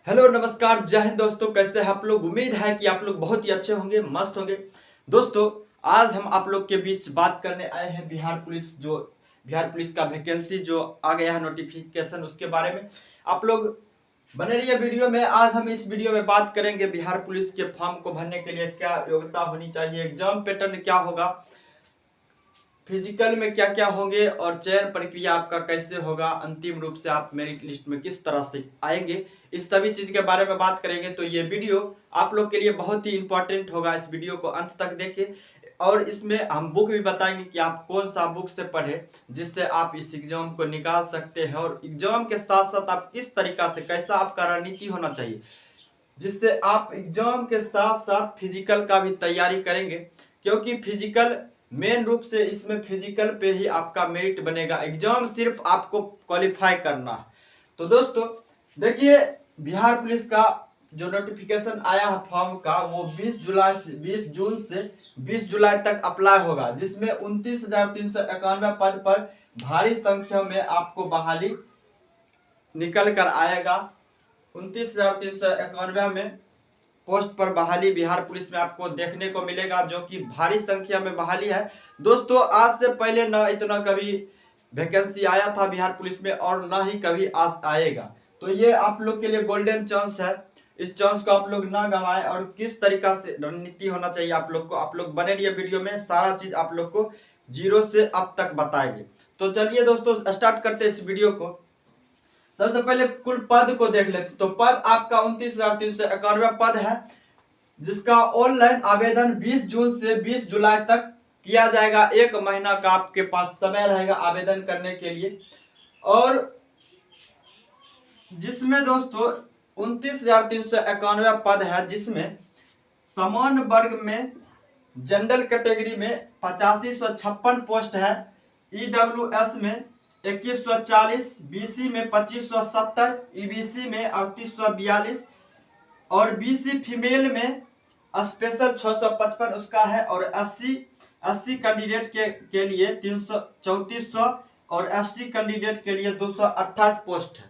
Hello नमस्कार जय हिंद दोस्तों, कैसे हैं आप लोग। उम्मीद है कि आप लोग बहुत ही अच्छे होंगे, मस्त होंगे। दोस्तों आज हम आप लोग के बीच बात करने आए हैं बिहार पुलिस का वैकेंसी जो आ गया है नोटिफिकेशन, उसके बारे में। आप लोग बने रहिए वीडियो में। आज हम इस वीडियो में बात करेंगे बिहार पुलिस के फॉर्म को भरने के लिए क्या योग्यता होनी चाहिए, एग्जाम पैटर्न क्या होगा, फिजिकल में क्या क्या होंगे और चयन प्रक्रिया आपका कैसे होगा, अंतिम रूप से आप मेरिट लिस्ट में किस तरह से आएंगे, इस सभी चीज के बारे में बात करेंगे। तो ये वीडियो आप लोग के लिए बहुत ही इंपॉर्टेंट होगा, इस वीडियो को अंत तक देखें। और इसमें हम बुक भी बताएंगे कि आप कौन सा बुक से पढ़े जिससे आप इस एग्जाम को निकाल सकते हैं, और एग्जाम के साथ साथ आप किस तरीका से, कैसा आपका रणनीति होना चाहिए जिससे आप एग्जाम के साथ साथ फिजिकल का भी तैयारी करेंगे। क्योंकि फिजिकल मेन रूप से इसमें फिजिकल पे ही आपका मेरिट बनेगा, एग्जाम सिर्फ आपको क्वालिफाई करना है। तो दोस्तों देखिए, बिहार पुलिस का जो नोटिफिकेशन आया है फॉर्म का, वो 20 जून से 20 जुलाई तक अप्लाई होगा, जिसमें 29,391 पद पर भारी संख्या में आपको बहाली निकल कर आएगा। 29,391 में पोस्ट पर बहाली बिहार पुलिस में आपको देखने को मिलेगा, जो कि भारी संख्या में बहाली है। दोस्तों आज से पहले न इतना कभी वैकेंसी आया था बिहार पुलिस में, और न ही कभी आज आएगा। तो ये आप लोग के लिए गोल्डन चांस है, इस चांस को आप लोग ना गंवाएं। और किस तरीका से रणनीति होना चाहिए आप लोग को, आप लोग बने रहिए वीडियो में, सारा चीज आप लोग को जीरो से अब तक बताएंगे। तो चलिए दोस्तों स्टार्ट करते हैं इस वीडियो को। सबसे पहले कुल पद को देख लेते। तो पद आपका 29,391 पद है, जिसका ऑनलाइन आवेदन 20 जून से 20 जुलाई तक किया जाएगा। एक महीना का आपके पास समय रहेगा आवेदन करने के लिए। और जिसमें दोस्तों 29,391 पद है, जिसमें सामान्य वर्ग में जनरल कैटेगरी में 8556 पोस्ट है, ईडब्ल्यूएस में 2140, बीसी में 2570, ईबीसी में 3842 और बीसी फीमेल में स्पेशल 655 उसका है। और 80 कैंडिडेट के लिए 3400 और एसटी कैंडिडेट के लिए 228 पोस्ट है।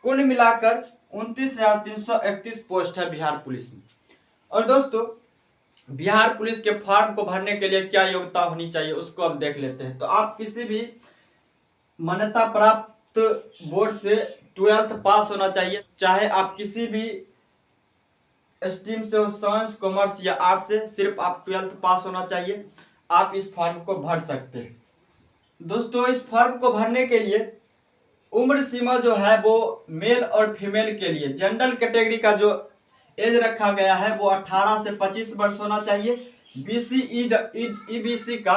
कुल मिलाकर 29,331 पोस्ट है बिहार पुलिस में। और दोस्तों बिहार पुलिस के फॉर्म को भरने के लिए क्या योग्यता होनी चाहिए उसको अब देख लेते हैं। तो आप किसी भी मान्यता प्राप्त बोर्ड से 12th पास होना चाहिए, चाहे आप किसी भी स्ट्रीम से हो, साइंस, कॉमर्स या आर्ट्स से, सिर्फ आप 12th पास होना चाहिए। आप इस फॉर्म को भर सकते हैं। दोस्तों इस फॉर्म को भरने के लिए उम्र सीमा जो है वो मेल और फीमेल के लिए जनरल कैटेगरी का जो एज रखा गया है वो 18 से 25 वर्ष होना चाहिए। बीसी ईबीसी का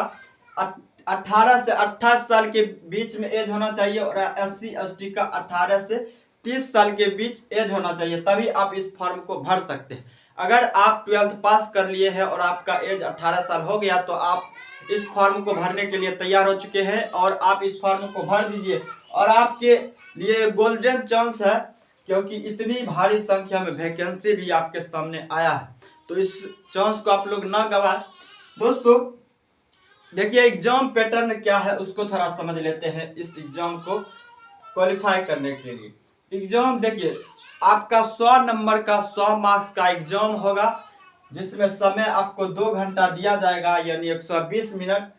18 से 28 साल के बीच में एज होना चाहिए। और एससी एसटी का 18 से 30 साल के बीच एज होना चाहिए, तभी आप इस फॉर्म को भर सकते हैं। अगर आप 12th पास कर लिए हैं और आपका एज 18 साल हो गया तो आप इस फॉर्म को भरने के लिए तैयार हो चुके हैं, और आप इस फॉर्म को भर दीजिए। और आपके लिए गोल्डन चांस है, क्योंकि इतनी भारी संख्या में वैकेंसी भी आपके सामने आया है। तो इस चांस को आप लोग ना गवाएं। दोस्तों देखिए एग्जाम पैटर्न क्या है उसको थोड़ा समझ लेते हैं। इस एग्जाम को क्वालिफाई करने के लिए एग्जाम देखिए, आपका 100 नंबर का 100 मार्क्स का एग्जाम होगा, जिसमें समय आपको 2 घंटा दिया जाएगा, यानी 120 मिनट।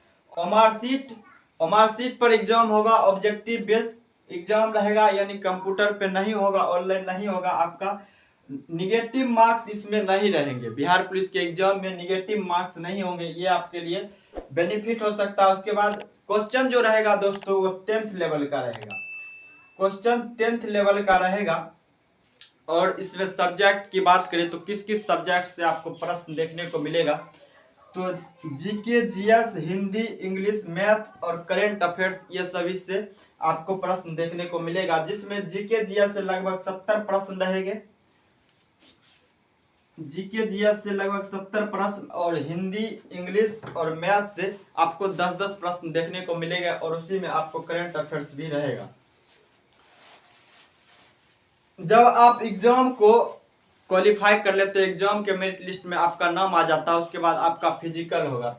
मार्कशीट पर एग्जाम होगा, ऑब्जेक्टिव बेस एग्जाम रहेगा, यानी कंप्यूटर पे नहीं होगा, ऑनलाइन नहीं होगा। आपका निगेटिव मार्क्स इसमें नहीं रहेंगे, बिहार पुलिस के एग्जाम में निगेटिव मार्क्स नहीं होंगे, ये आपके लिए बेनिफिट हो सकता है। उसके बाद क्वेश्चन जो रहेगा दोस्तों वो 10th लेवल का रहेगा, क्वेश्चन 10th लेवल का रहेगा। और इसमें सब्जेक्ट की बात करें तो किस किस सब्जेक्ट से आपको प्रश्न देखने को मिलेगा, तो GK, GS, Hindi, English, math और करेंट अफेयर्स, ये सभी से आपको प्रश्न देखने को मिलेगा। जिसमें जीके जीएस से लगभग 70 प्रश्न रहेंगे, जीके जीएस से लगभग 70 प्रश्न, और हिंदी, इंग्लिश और मैथ से आपको 10-10 प्रश्न देखने को मिलेगा, और उसी में आपको करंट अफेयर्स भी रहेगा। जब आप एग्जाम को क्वालिफाई कर लेते हैं, एग्जाम के मेरिट लिस्ट में आपका नाम आ जाता है, उसके बाद आपका फिजिकल होगा।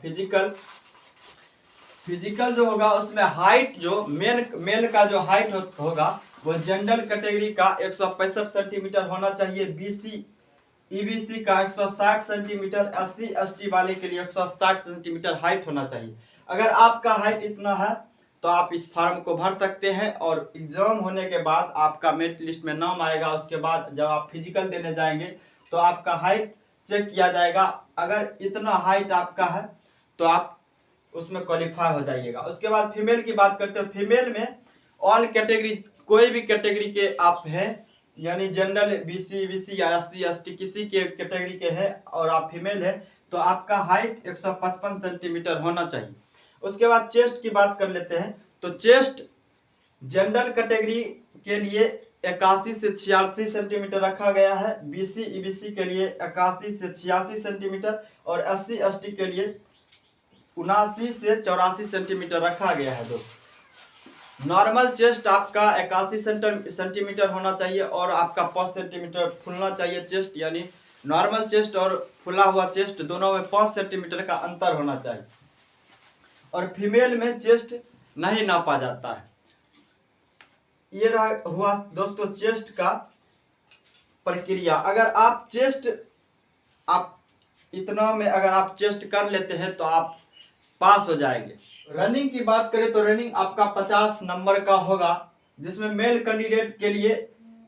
फिजिकल जो होगा उसमें हाइट, जो मेल का जो हाइट होगा वो जनरल कैटेगरी का 165 सेंटीमीटर होना चाहिए, बीसी ईबीसी का 160 सेंटीमीटर, SC ST वाले के लिए 160 सेंटीमीटर हाइट होना चाहिए। अगर आपका हाइट इतना है तो आप इस फॉर्म को भर सकते हैं और एग्जाम होने के बाद आपका मेरिट लिस्ट में नाम आएगा। उसके बाद जब आप फिजिकल देने जाएंगे तो आपका हाइट चेक किया जाएगा। अगर इतना हाइट आपका है तो आप उसमें क्वालिफाई हो जाइएगा। उसके बाद फीमेल की बात करते हो, फीमेल में ऑल कैटेगरी, कोई भी कैटेगरी के आप हैं, यानी जनरल, बीसी ईबीसी या SC ST किसी के कैटेगरी के हैं और आप फीमेल हैं तो आपका हाइट 155 सेंटीमीटर होना चाहिए। उसके बाद चेस्ट की बात कर लेते हैं, तो चेस्ट जनरल कैटेगरी के लिए 81 से 86 सेंटीमीटर रखा गया है, बीसी ईबीसी के लिए 81 से 86 सेंटीमीटर और SC ST के लिए 79 से 84 सेंटीमीटर रखा गया है। दोस्तों नॉर्मल चेस्ट आपका 81 सेंटीमीटर होना चाहिए और आपका 5 सेंटीमीटर फूलना चाहिए चेस्ट, यानी नॉर्मल चेस्ट और फुला हुआ चेस्ट दोनों में 5 सेंटीमीटर का अंतर होना चाहिए। और फीमेल में चेस्ट नहीं नापा जाता है। ये रहा हुआ दोस्तों चेस्ट का प्रक्रिया। अगर आप चेस्ट आप इतना में अगर आप चेस्ट कर लेते हैं तो आप पास हो जाएंगे। रनिंग की बात करें तो रनिंग आपका 50 नंबर का होगा, जिसमें मेल कैंडिडेट के लिए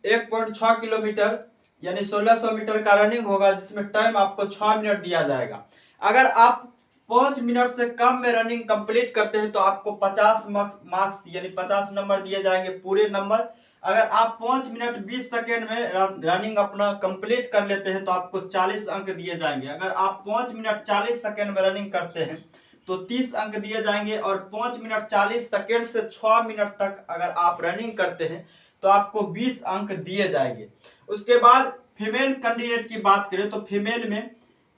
1.6 किलोमीटर यानी 1600 मीटर का रनिंग होगा, जिसमें टाइम आपको 6 मिनट दिया जाएगा। अगर आप 5 मिनट से कम में रनिंग कंप्लीट करते हैं तो आपको 50 मार्क्स यानी 50 नंबर दिए जाएंगे, पूरे नंबर। अगर आप 5 मिनट 20 सेकेंड में रनिंग अपना कंप्लीट कर लेते हैं तो आपको 40 अंक दिए जाएंगे। अगर आप 5 मिनट 40 सेकेंड में रनिंग करते हैं तो 30 अंक दिए जाएंगे और 5 मिनट 40 सेकेंड से 6 मिनट तक अगर आप रनिंग करते हैं तो आपको 20 अंक दिए जाएंगे। उसके बाद फीमेल कैंडिडेट की बात करें तो फीमेल में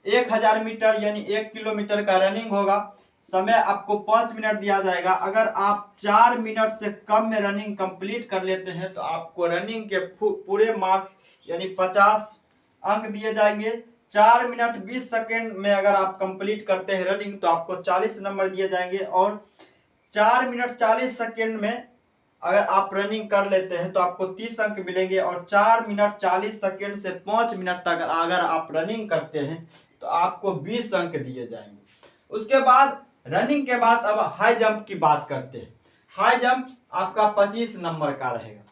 1000 मीटर यानी 1 किलोमीटर का रनिंग होगा, समय आपको 5 मिनट दिया जाएगा। अगर आप 4 मिनट से कम में रनिंग कंप्लीट कर लेते हैं तो आपको रनिंग के पूरे मार्क्स यानी 50 अंक दिए जाएंगे। 4 मिनट 20 सेकेंड में अगर आप कंप्लीट करते हैं रनिंग तो आपको 40 नंबर दिए जाएंगे और 4 मिनट 40 सेकेंड में अगर आप रनिंग कर लेते हैं तो आपको 30 अंक मिलेंगे और 4 मिनट 40 सेकेंड से 5 मिनट तक अगर आप रनिंग करते हैं तो आपको 20 अंक दिए जाएंगे। उसके बाद रनिंग के बाद अब हाई जंप की बात करते हैं। हाई जंप आपका 25 नंबर का रहेगा,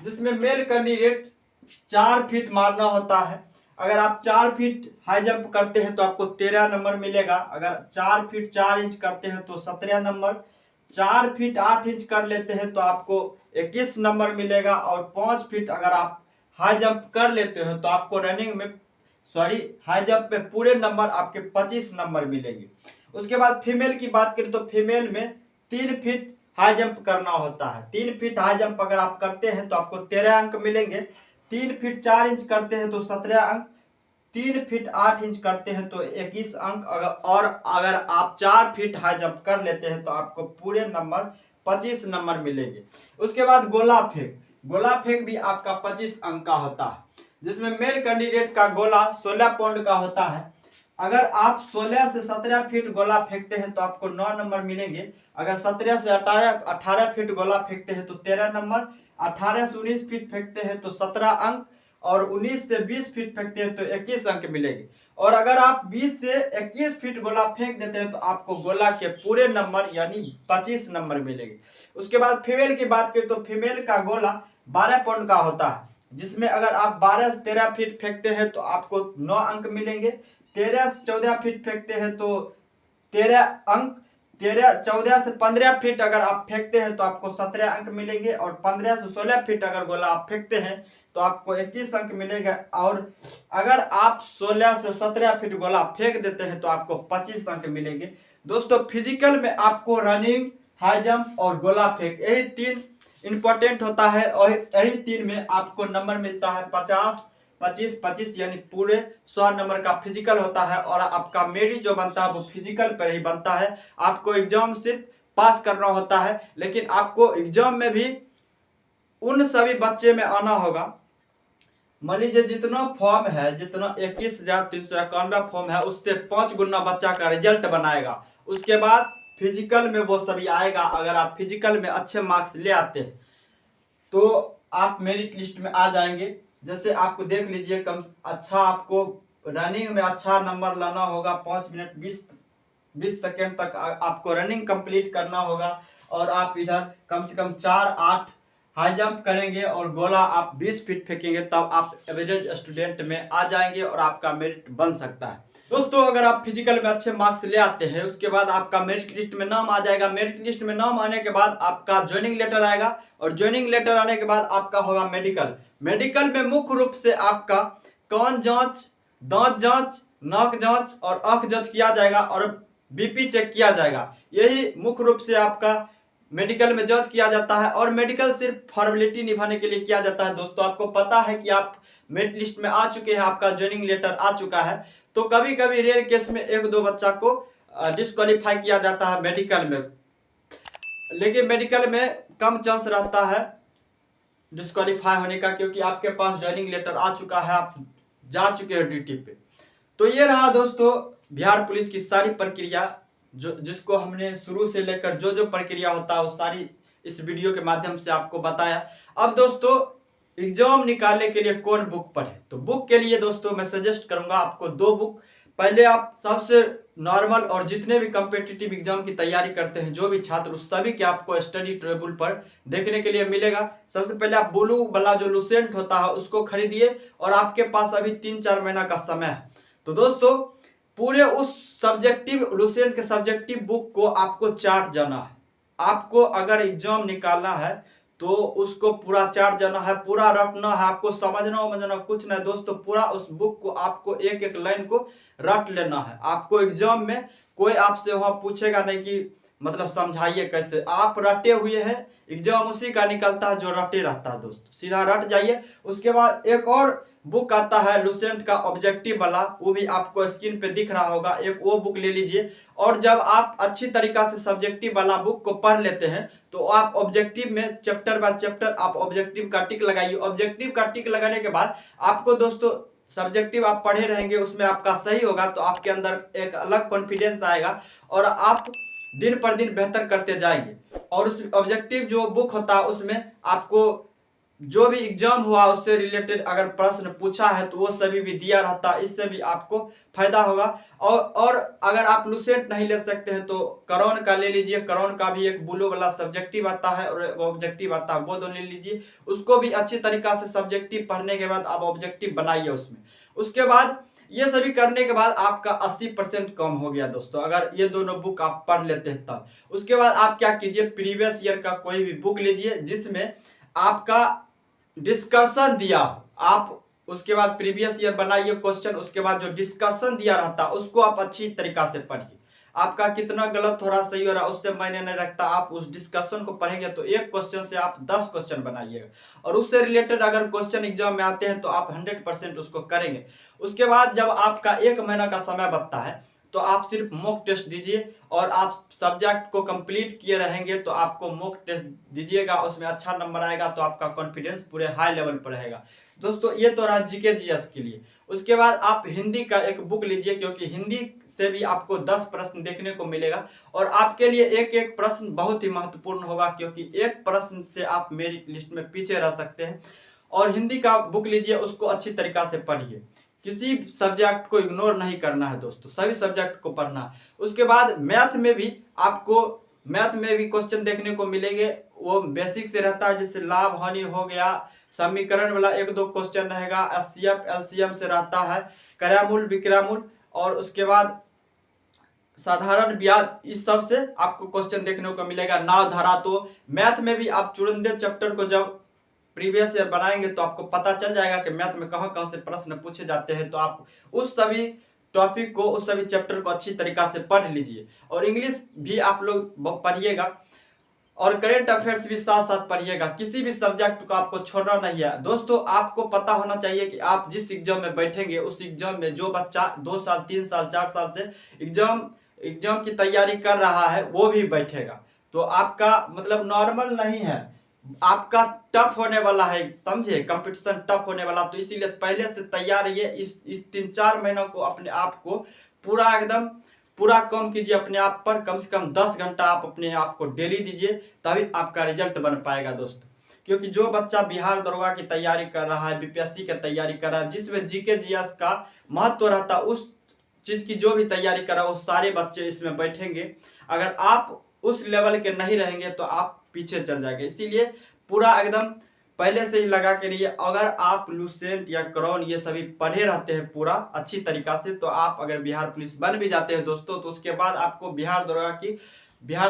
जिसमें मेल कैंडिडेट 4 फीट मारना होता है। अगर आप 4 फीट हाई जंप करते हैं तो आपको 13 नंबर मिलेगा। अगर 4 फीट 4 इंच करते हैं तो 17 नंबर, 4 फीट 8 इंच कर लेते हैं तो आपको 21 नंबर मिलेगा और 5 फीट अगर आप हाई जंप कर लेते हैं तो आपको रनिंग में हाई जंप में पूरे नंबर आपके 25 नंबर मिलेंगे। उसके बाद फीमेल की बात करें तो फीमेल में 3 फीट हाई जंप करना होता है। 3 फीट हाई जंप अगर आप करते हैं तो आपको 13 अंक मिलेंगे। 3 फीट 4 इंच करते हैं तो 17 अंक, 3 फीट 8 इंच करते हैं तो 21 अंक, अगर आप 4 फीट हाई जंप कर लेते हैं तो आपको पूरे नंबर 25 नंबर मिलेंगे। उसके बाद गोला फेंक, गोला फेंक भी आपका 25 अंक का होता है, जिसमें मेल कैंडिडेट का गोला 16 पाउंड का होता है। अगर आप 16 से 17 फीट गोला फेंकते हैं तो आपको 9 नंबर मिलेंगे। अगर 17 से 18 फीट गोला फेंकते हैं तो 13 नंबर, 18 से 19 फीट फेंकते हैं तो 17 अंक और 19 से 20 फीट फेंकते हैं तो 21 अंक मिलेंगे। और अगर आप 20 से 21 फीट गोला फेंक देते हैं तो आपको गोला के पूरे नंबर यानी 25 नंबर मिलेंगे। उसके बाद फीमेल की बात करें तो फीमेल का गोला 12 पाउंड का होता है, जिसमें अगर आप 12 से 13 फीट फेंकते हैं तो आपको 9 अंक मिलेंगे। 13 से 14 फीट फेंकते हैं तो 13 अंक, 14 से 15 फीट अगर आप फेंकते हैं तो आपको 17 अंक मिलेंगे और 15 से 16 फीट अगर गोला आप फेंकते हैं तो आपको 21 अंक मिलेगा। और अगर आप 16 से 17 फीट गोला फेंक देते हैं तो आपको 25 अंक मिलेंगे। दोस्तों फिजिकल में आपको रनिंग, हाई जंप और गोला फेंक यही 3 इंपॉर्टेंट होता है और यही 3 में आपको नंबर मिलता है 50, 25, 25 यानी पूरे 100 नंबर का फिजिकल होता है। और आपका मेरिट जो बनता है वो फिजिकल पर ही बनता है। आपको एग्जाम सिर्फ पास करना होता है, लेकिन आपको एग्जाम में भी उन सभी बच्चे में आना होगा। मान लीजिए जितना फॉर्म है, जितना 21,391 फॉर्म है उससे 5 गुना बच्चा का रिजल्ट बनाएगा। उसके बाद फिजिकल में वो सभी आएगा अगर आप फिजिकल में अच्छे मार्क्स ले आते हैं। तो आप मेरिट लिस्ट में आ जाएंगे। जैसे आपको देख लीजिए, कम अच्छा आपको रनिंग में अच्छा नंबर लाना होगा, 5 मिनट 20 सेकेंड तक आपको रनिंग कंप्लीट करना होगा, और आप इधर कम से कम 4-8 हाई जंप करेंगे और गोला आप 20 फीट फेंकेंगे, तब आप एवरेज स्टूडेंट में आ जाएंगे और आपका मेरिट बन सकता है। दोस्तों अगर आप फिजिकल में अच्छे मार्क्स ले आते हैं, उसके बाद आपका मेरिट लिस्ट में नाम आ जाएगा। मेरिट लिस्ट में नाम आने के बाद आपका ज्वाइनिंग लेटर आएगा, और ज्वाइनिंग लेटर आने के बाद आपका होगा मेडिकल। मेडिकल में मुख्य रूप से आपका कान जांच, दांत जांच, नाक जांच और आंख जांच किया जाएगा, और बीपी चेक किया जाएगा। यही मुख्य रूप से आपका मेडिकल में जांच किया जाता है, और मेडिकल सिर्फ फॉर्मेलिटी निभाने के लिए किया जाता है। दोस्तों आपको पता है कि आप मेरिट लिस्ट में आ चुके हैं, आपका ज्वाइनिंग लेटर आ चुका है, तो कभी कभी रेयर केस में 1-2 बच्चा को डिस्क्वालीफाई किया जाता है मेडिकल में, लेकिन मेडिकल में कम चांस रहता है डिस्क्वालीफाई होने का, क्योंकि आपके पास ज्वाइनिंग लेटर आ चुका है, आप जा चुके हो ड्यूटी पे। तो ये रहा दोस्तों बिहार पुलिस की सारी प्रक्रिया, जो जिसको हमने शुरू से लेकर जो जो प्रक्रिया होता है वो सारी इस वीडियो के माध्यम से आपको बताया। अब दोस्तों एग्जाम निकालने के लिए कौन बुक पढ़े, तो बुक के लिए दोस्तों मैं सजेस्ट करूंगा आपको 2 बुक। पहले आप सबसे नॉर्मल और जितने भी कॉम्पिटिटिव एग्जाम की तैयारी करते हैं जो भी छात्र, उस सभी के आपको स्टडी टेबल पर देखने के लिए मिलेगा। सबसे पहले आप ब्लू वाला जो लुसेंट होता है उसको खरीदिए, और आपके पास अभी 3-4 महीना का समय है। तो दोस्तों पूरे उस सब्जेक्टिव लुसेंट के सब्जेक्टिव बुक को आपको चाट जाना है। आपको अगर एग्जाम निकालना है तो उसको पूरा चाट जाना है, पूरा रटना है, आपको समझना कुछ नहीं दोस्तों, पूरा उस बुक को आपको एक एक लाइन को रट लेना है। आपको एग्जाम में कोई आपसे वहां पूछेगा नहीं कि मतलब समझाइए कैसे, आप रटे हुए हैं, एग्जाम उसी का निकलता है जो रटे रहता है दोस्तों, सीधा रट जाइए। उसके बाद एक और बुक आता है लुसेंट का ऑब्जेक्टिव वाला, वो भी आपको स्क्रीन पे दिख रहा होगा, एक वो बुक ले लीजिए। और जब आप अच्छी तरीका से सब्जेक्टिव वाला बुक को पढ़ लेते हैं तो आप ऑब्जेक्टिव में चैप्टर बाय चैप्टर आप ऑब्जेक्टिव का टिक लगाइए। ऑब्जेक्टिव का टिक लगाने के बाद आपको दोस्तों सब्जेक्टिव आप पढ़े रहेंगे, उसमें आपका सही होगा तो आपके अंदर एक अलग कॉन्फिडेंस आएगा, और आप दिन पर दिन बेहतर करते जाएंगे। और उस ऑब्जेक्टिव जो बुक होता है उसमें आपको जो भी एग्जाम हुआ उससे रिलेटेड अगर प्रश्न पूछा है तो वो सभी भी दिया रहता है, इससे भी आपको फायदा होगा। और अगर आप लुसेंट नहीं ले सकते हैं तो करोन का ले लीजिए। करोन का भी एक ब्लू वाला सब्जेक्टिव आता है और एक ऑब्जेक्टिव आता है, वो दोनों ले लीजिए। उसको भी अच्छी तरीका से सब्जेक्टिव पढ़ने के बाद आप ऑब्जेक्टिव बनाइए उसमें। उसके बाद ये सभी करने के बाद आपका 80% कम हो गया दोस्तों, अगर ये दोनों बुक आप पढ़ लेते हैं तब। उसके बाद आप क्या कीजिए, प्रीवियस ईयर का कोई भी बुक लीजिए जिसमें आपका डिस्कशन दिया हो, आप उसके बाद प्रीवियस ईयर बनाइए क्वेश्चन, उसके बाद जो डिस्कशन दिया रहता है उसको आप अच्छी तरीका से पढ़िए। आपका कितना गलत हो रहा सही हो रहा उससे मायने नहीं रखता, आप उस डिस्कशन को पढ़ेंगे तो एक क्वेश्चन से आप 10 क्वेश्चन बनाइएगा, और उससे रिलेटेड अगर क्वेश्चन एग्जाम में आते हैं तो आप 100% उसको करेंगे। उसके बाद जब आपका 1 महीना का समय बचता है तो आप सिर्फ मॉक टेस्ट दीजिए, और आप सब्जेक्ट को कंप्लीट किए रहेंगे तो आपको मॉक टेस्ट दीजिएगा, उसमें अच्छा नंबर आएगा तो आपका कॉन्फिडेंस पूरे हाई लेवल पर रहेगा। दोस्तों ये तो रहा जीके जीएस के लिए। उसके बाद आप हिंदी का एक बुक लीजिए, क्योंकि हिंदी से भी आपको 10 प्रश्न देखने को मिलेगा, और आपके लिए एक एक प्रश्न बहुत ही महत्वपूर्ण होगा, क्योंकि एक प्रश्न से आप मेरिट लिस्ट में पीछे रह सकते हैं। और हिंदी का बुक लीजिए, उसको अच्छी तरीका से पढ़िए, किसी सब्जेक्ट को इग्नोर नहीं करना है दोस्तों, सभी सब्जेक्ट को पढ़ना है। उसके बाद मैथ में भी आपको क्वेश्चन देखने को मिलेंगे, वो बेसिक से रहता है, जैसे लाभ हानि हो गया, समीकरण वाला 1-2 क्वेश्चन रहेगा, एचसीएफ एलसीएम से रहता है, क्रयमूल विक्रयमूल, और उसके बाद साधारण ब्याज, इस सब से आपको क्वेश्चन देखने को मिलेगा। नाव धारा, तो मैथ में भी आप चुनिंदे चैप्टर को जब प्रीवियस ईयर बनाएंगे तो आपको पता चल जाएगा कि मैथ में कहाँ से प्रश्न पूछे जाते हैं, तो आप उस सभी टॉपिक को, उस सभी चैप्टर को अच्छी तरीका से पढ़ लीजिए। और इंग्लिश भी आप लोग पढ़िएगा, और करंट अफेयर्स भी साथ साथ पढ़िएगा, किसी भी सब्जेक्ट को आपको छोड़ना नहीं है दोस्तों। आपको पता होना चाहिए कि आप जिस एग्जाम में बैठेंगे उस एग्जाम में जो बच्चा 2 साल 3 साल 4 साल से एग्जाम की तैयारी कर रहा है वो भी बैठेगा, तो आपका मतलब नॉर्मल नहीं है, आपका टफ होने वाला है, समझे, कंपटीशन टफ होने वाला। तो इसीलिए पहले से तैयार रहिए। इस 3-4 महीनों को अपने आप को पूरा एकदम पूरा कम कीजिए, अपने आप पर कम से कम 10 घंटा आप अपने आप को डेली दीजिए, तभी आपका रिजल्ट बन पाएगा दोस्तों। क्योंकि जो बच्चा बिहार दरोगा की तैयारी कर रहा है, बीपीएससी की तैयारी कर रहा है, जिसमें जीके जीएस का महत्व रहता है, उस चीज की जो भी तैयारी कर रहा है वो सारे बच्चे इसमें बैठेंगे। अगर आप उस लेवल के नहीं रहेंगे तो आप पीछे चल जाएंगे। इसीलिए पूरा एकदम पहले से ही लगा के रहिए। अगर आप लूसेंट या क्राउन ये सभी पढ़े रहते हैं पूरा अच्छी तरीका से, तो आप अगर बिहार पुलिस बन भी जाते हैं दोस्तों, तो उसके बाद आपको बिहार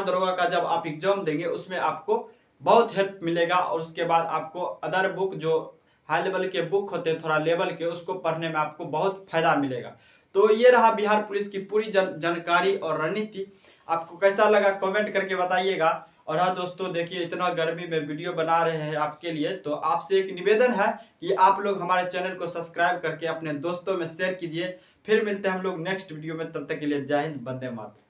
दरोगा का जब आप एग्जाम देंगे उसमें आपको बहुत हेल्प मिलेगा। और उसके बाद आपको अदर बुक जो हाई लेवल के बुक होते हैं थोड़ा लेवल के, उसको पढ़ने में आपको बहुत फायदा मिलेगा। तो ये रहा बिहार पुलिस की पूरी जानकारी और रणनीति। आपको कैसा लगा कमेंट करके बताइएगा। और हाँ दोस्तों, देखिए इतना गर्मी में वीडियो बना रहे हैं आपके लिए, तो आपसे एक निवेदन है कि आप लोग हमारे चैनल को सब्सक्राइब करके अपने दोस्तों में शेयर कीजिए। फिर मिलते हैं हम लोग नेक्स्ट वीडियो में, तब तक के लिए जय हिंद, वंदे मातरम।